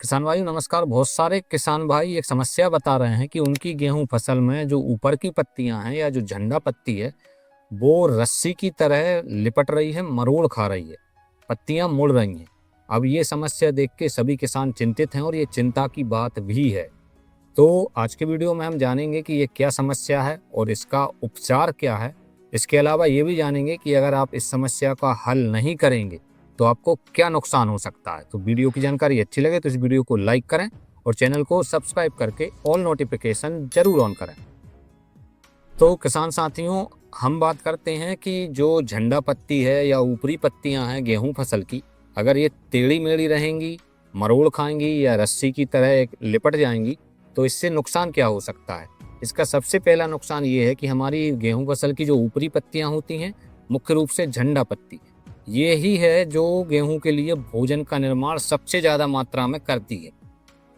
किसान भाई नमस्कार। बहुत सारे किसान भाई एक समस्या बता रहे हैं कि उनकी गेहूं फसल में जो ऊपर की पत्तियां हैं या जो झंडा पत्ती है वो रस्सी की तरह लिपट रही है, मरोड़ खा रही है, पत्तियां मुड़ रही हैं। अब ये समस्या देख के सभी किसान चिंतित हैं और ये चिंता की बात भी है। तो आज के वीडियो में हम जानेंगे कि ये क्या समस्या है और इसका उपचार क्या है। इसके अलावा ये भी जानेंगे कि अगर आप इस समस्या का हल नहीं करेंगे तो आपको क्या नुकसान हो सकता है। तो वीडियो की जानकारी अच्छी लगे तो इस वीडियो को लाइक करें और चैनल को सब्सक्राइब करके ऑल नोटिफिकेशन जरूर ऑन करें। तो किसान साथियों, हम बात करते हैं कि जो झंडा पत्ती है या ऊपरी पत्तियां हैं गेहूं फसल की, अगर ये टेढ़ी मेढ़ी रहेंगी, मरोड़ खाएंगी या रस्सी की तरह एक लिपट जाएंगी तो इससे नुकसान क्या हो सकता है। इसका सबसे पहला नुकसान ये है कि हमारी गेहूं फसल की जो ऊपरी पत्तियां होती हैं, मुख्य रूप से झंडा पत्ती, ये ही है जो गेहूं के लिए भोजन का निर्माण सबसे ज़्यादा मात्रा में करती है।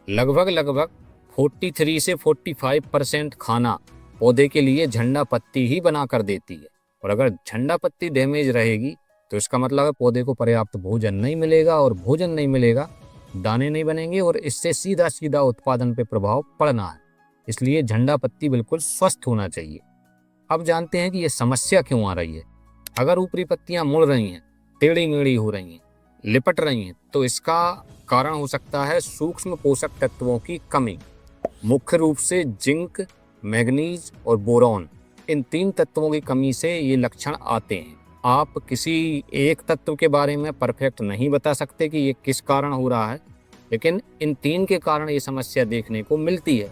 लगभग लगभग 43 से 45% खाना पौधे के लिए झंडा पत्ती ही बना कर देती है। और अगर झंडा पत्ती डैमेज रहेगी तो इसका मतलब है पौधे को पर्याप्त भोजन नहीं मिलेगा, और भोजन नहीं मिलेगा, दाने नहीं बनेंगे और इससे सीधा सीधा उत्पादन पे प्रभाव पड़ना है। इसलिए झंडा पत्ती बिल्कुल स्वस्थ होना चाहिए। अब जानते हैं कि ये समस्या क्यों आ रही है। अगर ऊपरी पत्तियां मुड़ रही हैं, टेढ़ी मेढ़ी हो रही हैं, लिपट रही हैं, तो इसका कारण हो सकता है सूक्ष्म पोषक तत्वों की कमी। मुख्य रूप से जिंक, मैग्नीज और बोरॉन, इन 3 तत्वों की कमी से ये लक्षण आते हैं। आप किसी एक तत्व के बारे में परफेक्ट नहीं बता सकते कि ये किस कारण हो रहा है, लेकिन इन 3 के कारण ये समस्या देखने को मिलती है।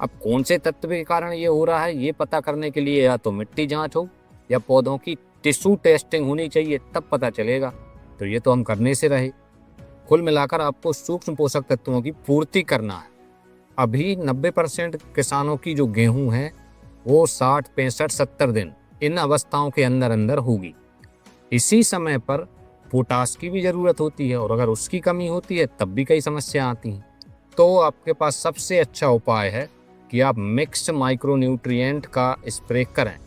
अब कौन से तत्व के कारण ये हो रहा है, ये पता करने के लिए या तो मिट्टी जांच हो या पौधों की टिश्यू टेस्टिंग होनी चाहिए, तब पता चलेगा। तो ये तो हम करने से रहे। कुल मिलाकर आपको सूक्ष्म पोषक तत्वों की पूर्ति करना है। अभी 90% किसानों की जो गेहूं है वो 60, 65, 70 दिन इन अवस्थाओं के अंदर अंदर होगी। इसी समय पर पोटास की भी जरूरत होती है और अगर उसकी कमी होती है तब भी कई समस्या आती हैं। तो आपके पास सबसे अच्छा उपाय है कि आप मिक्स माइक्रो न्यूट्रिएंट का स्प्रे करें,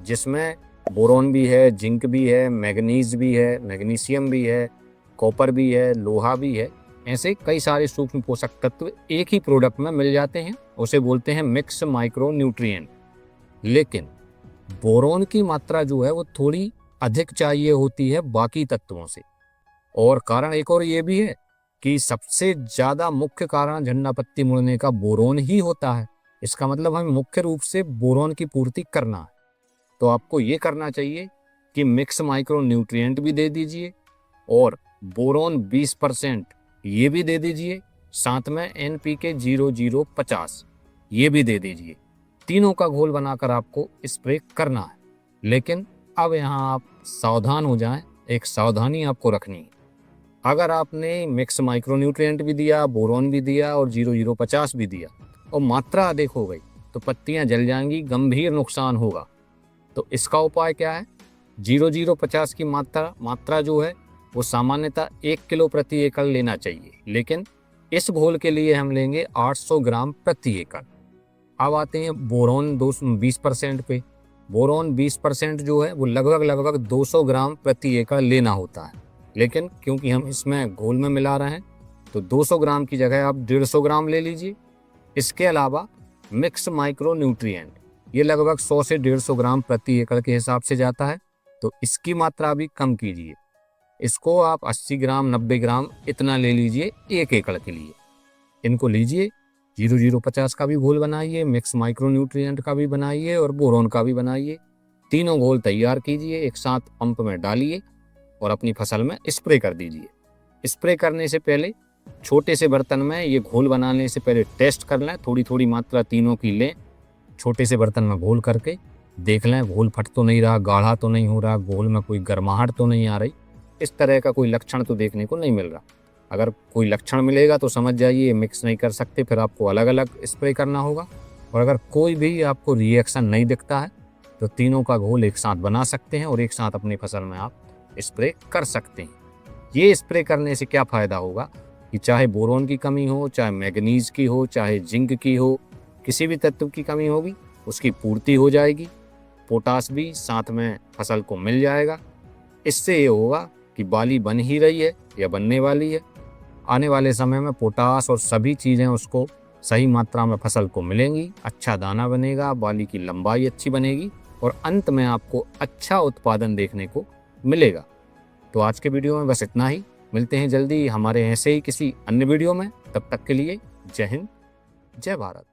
जिसमें बोरोन भी है, जिंक भी है, मैग्नीज भी है, मैग्नीशियम भी है, कॉपर भी है, लोहा भी है। ऐसे कई सारे सूक्ष्म पोषक तत्व एक ही प्रोडक्ट में मिल जाते हैं। उसे बोलते हैं मिक्स माइक्रो न्यूट्रिएंट। लेकिन बोरोन की मात्रा जो है वो थोड़ी अधिक चाहिए होती है बाकी तत्वों से। और कारण एक और ये भी है कि सबसे ज्यादा मुख्य कारण झंडा पत्ती मुड़ने का बोरोन ही होता है। इसका मतलब हमें मुख्य रूप से बोरोन की पूर्ति करना है। तो आपको ये करना चाहिए कि मिक्स माइक्रो न्यूट्रिएंट भी दे दीजिए और बोरोन 20% ये भी दे दीजिए, साथ में NPK 0050 ये भी दे दीजिए। तीनों का घोल बनाकर आपको स्प्रे करना है। लेकिन अब यहाँ आप सावधान हो जाएं, एक सावधानी आपको रखनी है। अगर आपने मिक्स माइक्रो न्यूट्रिएंट भी दिया, बोरोन भी दिया और 0050 भी दिया और मात्रा अधिक हो गई तो पत्तियां जल जाएंगी, गंभीर नुकसान होगा। तो इसका उपाय क्या है? 0050 की मात्रा जो है वो सामान्यतः 1 किलो प्रति एकड़ लेना चाहिए, लेकिन इस घोल के लिए हम लेंगे 800 ग्राम प्रति एकड़। अब आते हैं बोरोन 20% पे। बोरोन 20% जो है वो लगभग 200 ग्राम प्रति एकड़ लेना होता है, लेकिन क्योंकि हम इसमें घोल में मिला रहे हैं तो 200 ग्राम की जगह आप 150 ग्राम ले लीजिए। इसके अलावा मिक्स माइक्रो न्यूट्रिएंट ये लगभग 100 से 150 ग्राम प्रति एकड़ के हिसाब से जाता है, तो इसकी मात्रा भी कम कीजिए। इसको आप 80 ग्राम 90 ग्राम इतना ले लीजिए 1 एकड़ के लिए। इनको लीजिए, 0050 का भी घोल बनाइए, मिक्स माइक्रो न्यूट्रिएंट का भी बनाइए और बोरोन का भी बनाइए। तीनों घोल तैयार कीजिए, एक साथ पंप में डालिए और अपनी फसल में स्प्रे कर दीजिए। स्प्रे करने से पहले छोटे से बर्तन में ये घोल बनाने से पहले टेस्ट कर लें, थोड़ी थोड़ी मात्रा तीनों की लें। छोटे से बर्तन में घोल करके देख लें घोल फट तो नहीं रहा, गाढ़ा तो नहीं हो रहा, घोल में कोई गर्माहट तो नहीं आ रही। इस तरह का कोई लक्षण तो देखने को नहीं मिल रहा। अगर कोई लक्षण मिलेगा तो समझ जाइए मिक्स नहीं कर सकते, फिर आपको अलग अलग स्प्रे करना होगा। और अगर कोई भी आपको रिएक्शन नहीं दिखता है तो तीनों का घोल एक साथ बना सकते हैं और एक साथ अपनी फसल में आप स्प्रे कर सकते हैं। ये स्प्रे करने से क्या फ़ायदा होगा कि चाहे बोरोन की कमी हो, चाहे मैग्नीज की हो, चाहे जिंक की हो, किसी भी तत्व की कमी होगी उसकी पूर्ति हो जाएगी। पोटास भी साथ में फसल को मिल जाएगा। इससे ये होगा कि बाली बन ही रही है या बनने वाली है। आने वाले समय में पोटास और सभी चीज़ें उसको सही मात्रा में फसल को मिलेंगी, अच्छा दाना बनेगा, बाली की लंबाई अच्छी बनेगी और अंत में आपको अच्छा उत्पादन देखने को मिलेगा। तो आज के वीडियो में बस इतना ही। मिलते हैं जल्दी हमारे ऐसे ही किसी अन्य वीडियो में। तब तक के लिए जय हिंद, जय भारत।